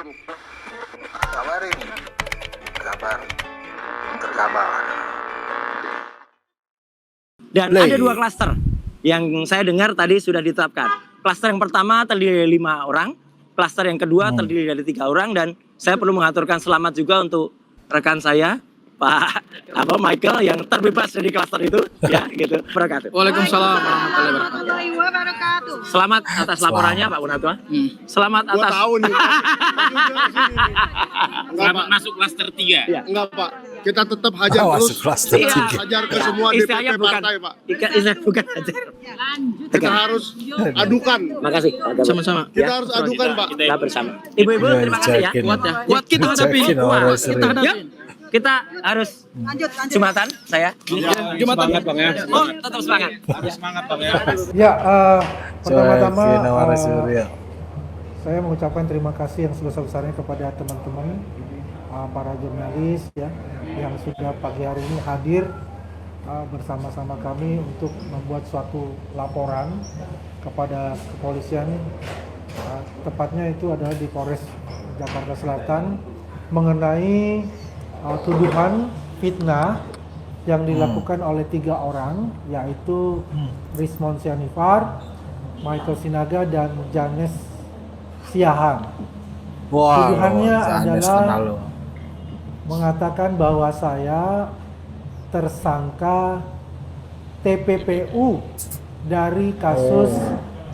Kabar ini, kabar terkabar. Dan ada 2 klaster yang saya dengar tadi sudah ditetapkan. Klaster yang pertama terdiri dari 5 orang, klaster yang kedua terdiri dari 3 orang, dan saya perlu mengaturkan selamat juga untuk rekan saya, Pak Michael, yang terbebas dari klaster itu, ya gitu. Wabarakatuh. Waalaikumsalam warahmatullahi wabarakatuh. Selamat atas laporannya, Pak Unatua. Selamat Gua atas. tahu nih. Selamat masuk klaster 3. Ya. Enggak, Pak. Kita tetap hajar terus. Masuk klaster Iya. 3. Hajar ke semua Istilahnya DPP bukan, partai, Pak. istilahnya bukan aja. Kita harus adukan. Makasih. Sama-sama. Kita harus adukan, Pak. Kita bersama. Ibu-ibu terima kasih ya. Cekin. Kuat ya. Kuat kita hadapi. Cekin orang Kuat sering. kita hadapi. Yuk, kita harus Jumatan saya. Jumatan. Oh, tetap semangat. Semangat Bang ya. Ya, pertama-tama Cekin orang Surya. saya mengucapkan terima kasih yang sebesar-besarnya kepada teman-teman para jurnalis ya yang sudah pagi hari ini hadir bersama-sama kami untuk membuat suatu laporan kepada kepolisian, tepatnya itu adalah di Polres Jakarta Selatan mengenai tuduhan fitnah yang dilakukan oleh 3 orang, yaitu Rismon Sianifar, Michael Sinaga, dan Janes Siahan. Wah, Tuduhannya Janes adalah kenal lo. mengatakan bahwa saya tersangka TPPU dari kasus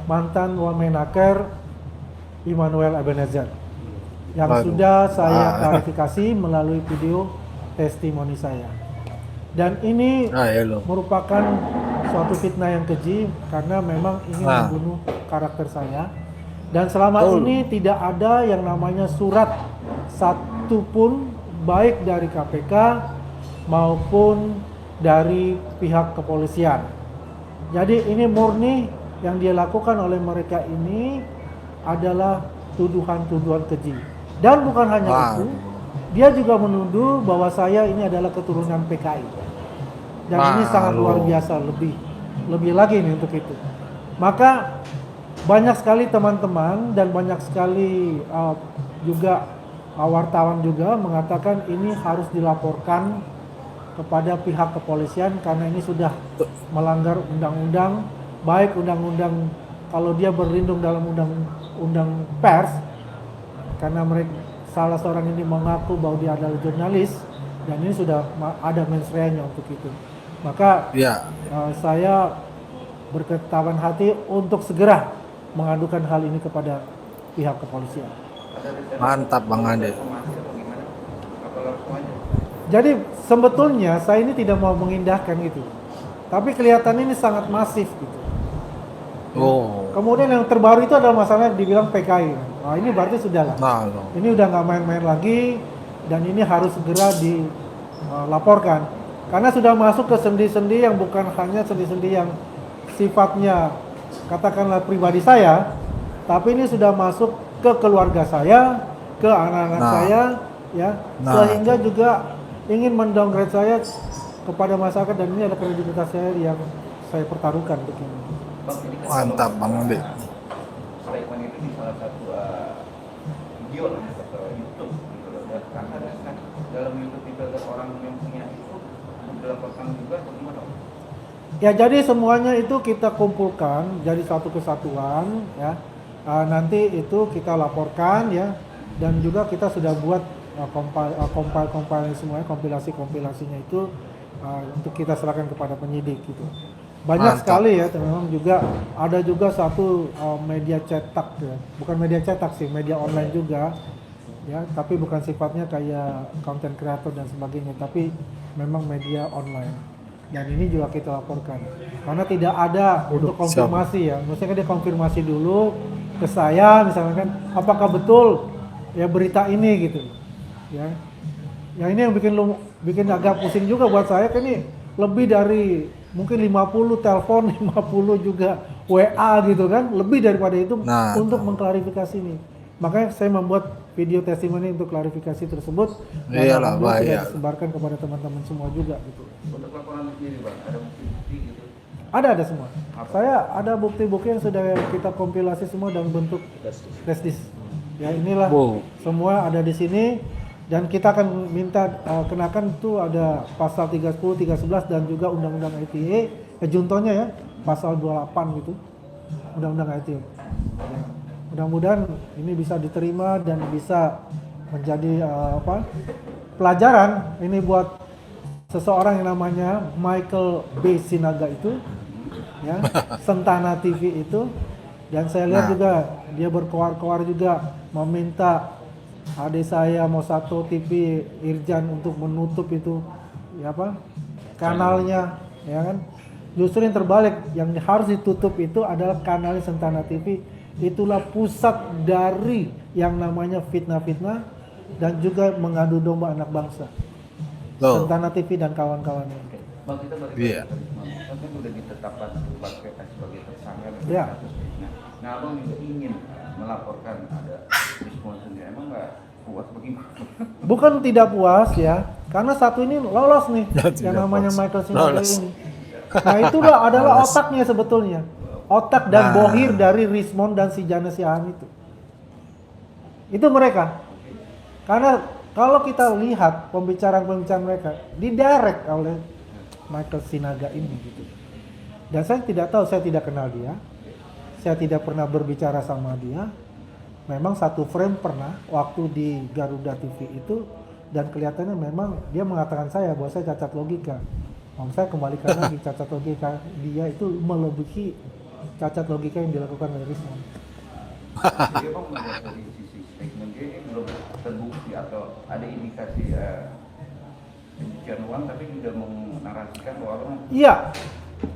mantan Wamenaker Immanuel Ebenezer yang Waduh. sudah saya klarifikasi melalui video testimoni saya. Dan ini Ya lo. merupakan suatu fitnah yang keji karena memang ingin Nah. membunuh karakter saya. Dan selama ini tidak ada yang namanya surat satupun baik dari KPK maupun dari pihak kepolisian. Jadi ini murni yang dia lakukan oleh mereka ini adalah tuduhan-tuduhan keji. Dan bukan hanya itu, dia juga menuduh bahwa saya ini adalah keturunan PKI. Dan ini sangat luar biasa, lebih lagi nih untuk itu. Maka banyak sekali teman-teman dan banyak sekali juga wartawan juga mengatakan ini harus dilaporkan kepada pihak kepolisian karena ini sudah melanggar undang-undang, baik undang-undang kalau dia berlindung dalam undang-undang pers, karena mereka salah seorang ini mengaku bahwa dia adalah jurnalis dan ini sudah ada mens reanya untuk itu. Maka saya berketaban hati untuk segera mengadukan hal ini kepada pihak kepolisian. Mantap Bang Ade. Jadi sebetulnya saya ini tidak mau mengindahkan gitu, tapi kelihatan ini sangat masif gitu. Oh. Kemudian yang terbaru itu adalah masalah dibilang PKI. Nah ini berarti sudah lah. Nah, lo. Ini udah nggak main-main lagi dan ini harus segera dilaporkan karena sudah masuk ke sendi-sendi yang bukan hanya sendi-sendi yang sifatnya katakanlah pribadi saya, tapi ini sudah masuk ke keluarga saya, ke anak-anak saya, ya, sehingga juga ingin mendowngrade saya kepada masyarakat dan ini adalah kredibilitas saya yang saya pertaruhkan begini. Mantap Bang Ade. Statement itu di salah satu video lah atau YouTube gitu loh. Dan karena dalam YouTube itu ada orang yang punya itu dilaporkan juga atau gimana? Ya jadi semuanya itu kita kumpulkan jadi satu kesatuan ya. Nanti itu kita laporkan ya dan juga kita sudah buat compile semuanya, kompilasinya itu untuk kita serahkan kepada penyidik gitu. Banyak sekali ya, memang juga ada juga satu media cetak ya, bukan media cetak sih, media online juga ya, tapi bukan sifatnya kayak content creator dan sebagainya, tapi memang media online. Dan ini juga kita laporkan karena tidak ada untuk konfirmasi ya, maksudnya dia konfirmasi dulu ke saya misalnya kan, apakah betul ya berita ini gitu ya. Yang ini yang bikin agak pusing juga buat saya kan, ini lebih dari mungkin 50 telepon, 50 juga WA gitu kan, lebih daripada itu untuk mengklarifikasi ini. Makanya saya membuat video testimoni untuk klarifikasi tersebut dan sudah disebarkan kepada teman-teman semua juga gitu. Untuk laporan sendiri Bang, ada bukti-bukti gitu? Ada semua. Saya ada bukti-bukti yang sudah kita kompilasi semua dalam bentuk flash disk. Ya inilah Wow. semua ada di sini dan kita akan minta kenakan itu ada pasal 310, 311 dan juga undang-undang ITE, juntonya ya, pasal 28 gitu. Undang-undang ITE. Mudah-mudahan ini bisa diterima dan bisa menjadi pelajaran ini buat seseorang yang namanya Michael B. Sinaga itu ya, Sentana TV itu. Dan saya lihat juga dia berkoar-koar juga meminta adik saya Mosato TV Irjan untuk menutup itu ya kanalnya ya kan. Justru yang terbalik, yang harus ditutup itu adalah kanal Sentana TV. Itulah pusat dari yang namanya fitnah-fitnah dan juga mengadu domba anak bangsa. Sentana TV dan kawan-kawannya. Bang, kita balik Iya. kan udah ditetapkan Pak PK sebagai tersangka dari Iya. kasus fitnah. Nah, abang juga ingin melaporkan ada respon sendiri. Emang nggak puas bagaimana? Bukan tidak puas ya, karena satu ini lolos nih, Ya, yang tidak namanya puas. Michael Sinaga Lolos. ini. Nah itulah adalah Lolos. otaknya sebetulnya, otak dan Nah. bohir dari Rismond dan si Jana Siahaan itu mereka. Karena kalau kita lihat pembicaraan-pembicaraan mereka didirect oleh Michael Sinaga ini gitu. Dan saya tidak tahu, saya tidak kenal dia, saya tidak pernah berbicara sama dia. Memang satu frame pernah waktu di Garuda TV itu, dan kelihatannya memang dia mengatakan saya bahwa saya cacat logika. Saya kembalikan lagi, cacat logika dia itu melebihi cacat logika yang dilakukan oleh Rismond. Jadi abang melihat dari sisi statement dia ini belum terbukti atau ada indikasi pencucian uang, tapi juga menarasikan bahwa abang Iya,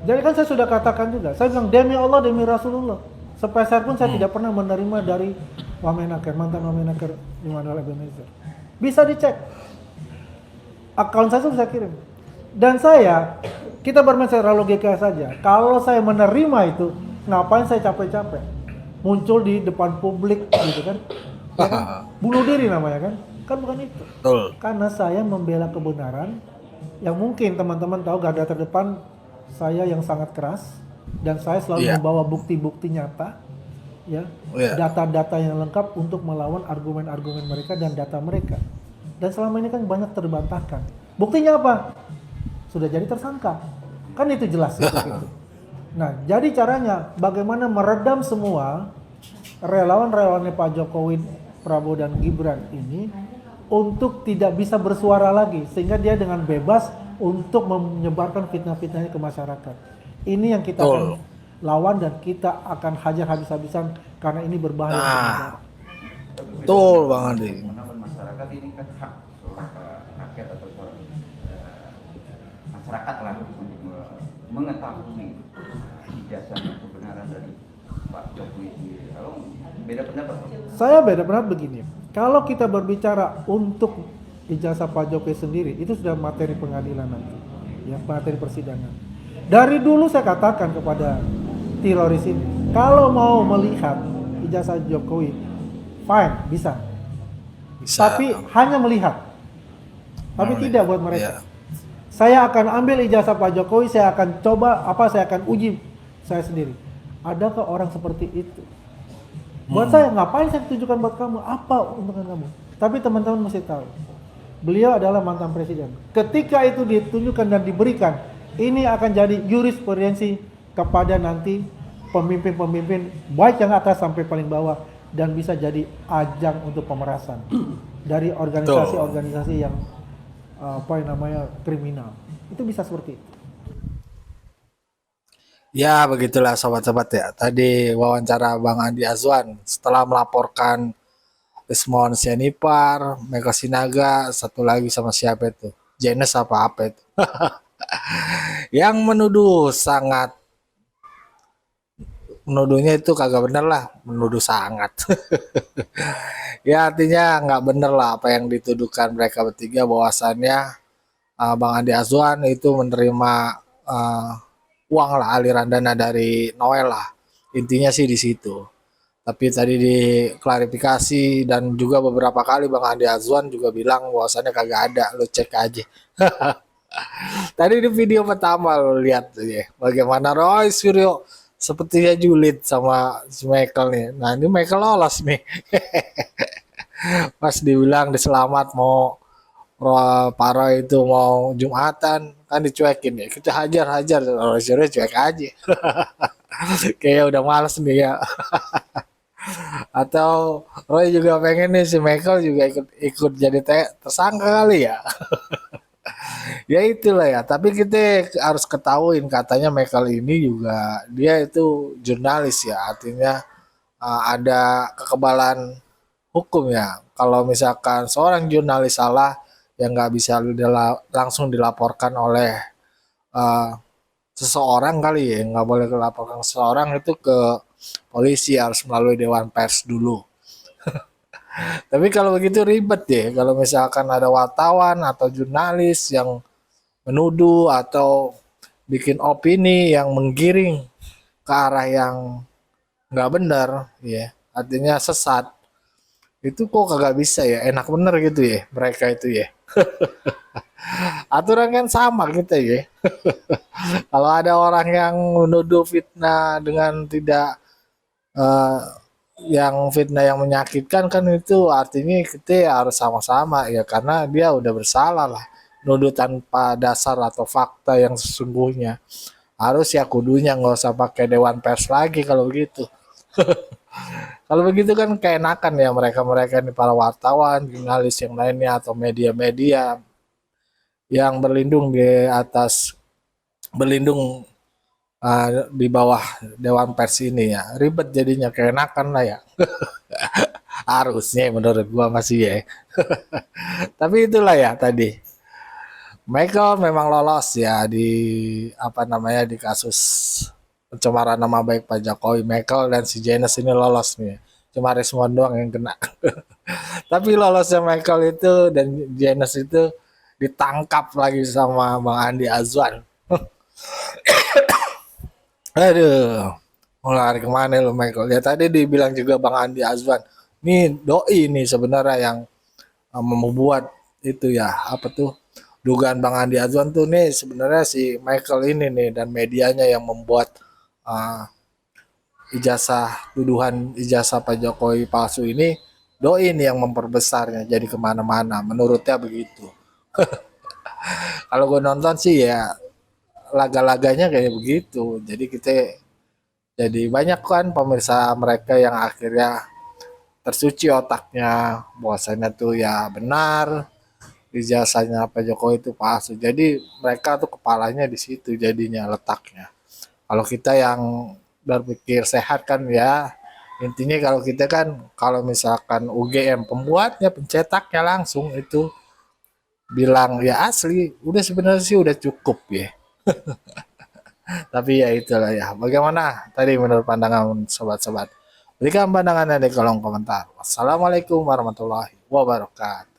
jadi kan saya sudah katakan juga, saya bilang demi Allah, demi Rasulullah, sepeser pun saya tidak pernah menerima dari Wamenaker, mantan Wamenaker Immanuel Ebenezer. Bisa dicek, akun saya sudah saya kirim. Dan kita bermain secara logika saja. Kalau saya menerima itu, ngapain saya capek-capek muncul di depan publik gitu kan? Ya kan? Bunuh diri namanya kan? Kan bukan itu. Betul. Karena saya membela kebenaran, yang mungkin teman-teman tahu garda terdepan saya yang sangat keras, dan saya selalu Iya. membawa bukti-bukti nyata, ya, Iya. data-data yang lengkap untuk melawan argumen-argumen mereka dan data mereka. Dan selama ini kan banyak terbantahkan. Buktinya apa? Sudah jadi tersangka, kan itu jelas. Gitu. Nah, jadi caranya bagaimana meredam semua relawan-relawannya Pak Jokowi, Prabowo dan Gibran ini untuk tidak bisa bersuara lagi, sehingga dia dengan bebas untuk menyebarkan fitnah-fitnahnya ke masyarakat. Ini yang kita akan lawan dan kita akan hajar habis-habisan karena ini berbahaya untuk negara. Betul Bang Andi. menawan masyarakat ini kan hak seorang rakyat atau seorang masyarakat lah untuk mengetahui ijazah dan kebenaran dari Pak Jokowi sendiri. Kalau beda pendapat, Pak? Saya beda pendapat begini. Kalau kita berbicara untuk ijazah Pak Jokowi sendiri, itu sudah materi pengadilan nanti, ya, materi persidangan. Dari dulu saya katakan kepada teroris ini, kalau mau melihat ijazah Jokowi, fine, bisa. Tapi hanya melihat, tapi tidak buat mereka. Iya. Saya akan ambil ijazah Pak Jokowi, saya akan coba saya akan uji saya sendiri. Adakah orang seperti itu? Buat saya, ngapain saya tunjukkan buat kamu? Apa untungan kamu? Tapi teman-teman mesti tahu, beliau adalah mantan presiden. Ketika itu ditunjukkan dan diberikan, ini akan jadi jurisprudensi kepada nanti pemimpin-pemimpin baik yang atas sampai paling bawah, dan bisa jadi ajang untuk pemerasan dari organisasi-organisasi yang kriminal. Itu bisa seperti itu. Ya begitulah sobat-sobat ya. Tadi wawancara Bang Andi Azwan setelah melaporkan Rismond Sianipar, Michael Sinaga, satu lagi sama siapa itu? Jenes apa itu? Yang menuduhnya itu kagak bener lah, menuduh sangat. Ya artinya nggak bener lah apa yang dituduhkan mereka bertiga, bahwasannya Bang Andi Azwan itu menerima uang lah, aliran dana dari Noel lah. Intinya sih di situ. Tapi tadi diklarifikasi dan juga beberapa kali Bang Andi Azwan juga bilang bahwasannya kagak ada, lo cek aja. Tadi di video pertama lo lihat ya, bagaimana Roy Suryo sepertinya julid sama si Michael nih. Nah ini Michael lolos nih. Pas dibilang diselamat mau para itu mau Jumatan kan dicuekin ya. Kita hajar Roy cuek aja. Kayak udah males nih ya. Atau Roy juga pengen nih si Michael juga ikut jadi tersangka kali ya. Ya itulah ya, tapi kita harus ketahuin katanya Michael ini juga dia itu jurnalis ya, artinya ada kekebalan hukum ya. Kalau misalkan seorang jurnalis salah yang nggak bisa langsung dilaporkan oleh uh, seseorang kali ya, nggak boleh dilaporkan seseorang itu ke polisi, harus melalui Dewan Pers dulu. Tapi kalau begitu ribet deh, kalau misalkan ada wartawan atau jurnalis yang menuduh atau bikin opini yang menggiring ke arah yang nggak benar, ya, artinya sesat, itu kok kagak bisa ya, enak bener gitu ya, mereka itu ya. Aturan kan sama kita ya. Kalau ada orang yang menuduh fitnah dengan tidak eh, yang fitnah yang menyakitkan kan itu artinya kita harus sama-sama ya, karena dia udah bersalah lah, nuduh tanpa dasar atau fakta yang sesungguhnya. Harus ya kudunya nggak usah pakai Dewan Pers lagi kalau begitu. Kalau begitu kan keenakan ya mereka-mereka ini, para wartawan, jurnalis yang lainnya atau media-media yang berlindung di bawah Dewan Pers ini ya, ribet jadinya, keenakan lah ya. Harusnya menurut gua masih ya. Tapi itulah ya tadi, Michael memang lolos ya di apa namanya, di kasus pencemaran nama baik Pak Jokowi. Michael dan si Janus ini lolos nih, cuma Rismon doang yang kena. Tapi lolosnya Michael itu dan Janus itu ditangkap lagi sama Bang Andi Azwan. Aduh, mau lari kemana lu Michael? Ya tadi dibilang juga Bang Andi Azwan, nih doi nih sebenarnya yang membuat itu ya, apa tuh, dugaan Bang Andi Azwan tuh nih sebenarnya si Michael ini nih dan medianya yang membuat uh, tuduhan ijazah Pak Jokowi palsu ini, doi ini yang memperbesarnya jadi kemana-mana, menurutnya begitu. Kalau gue nonton sih ya laga-laganya kayak begitu. Jadi kita jadi banyak kan pemirsa mereka yang akhirnya tersuci otaknya bahwasanya tuh ya benar ijazahnya Pak Jokowi itu palsu. Jadi mereka tuh kepalanya di situ jadinya letaknya. Kalau kita yang berpikir sehat kan ya, intinya kalau kita kan kalau misalkan UGM pembuatnya pencetaknya langsung itu bilang ya asli, udah sebenarnya sih udah cukup ya. Tapi ya itulah ya. Bagaimana tadi menurut pandangan sobat-sobat? Berikan pandangannya di kolom komentar. Wassalamualaikum warahmatullahi wabarakatuh.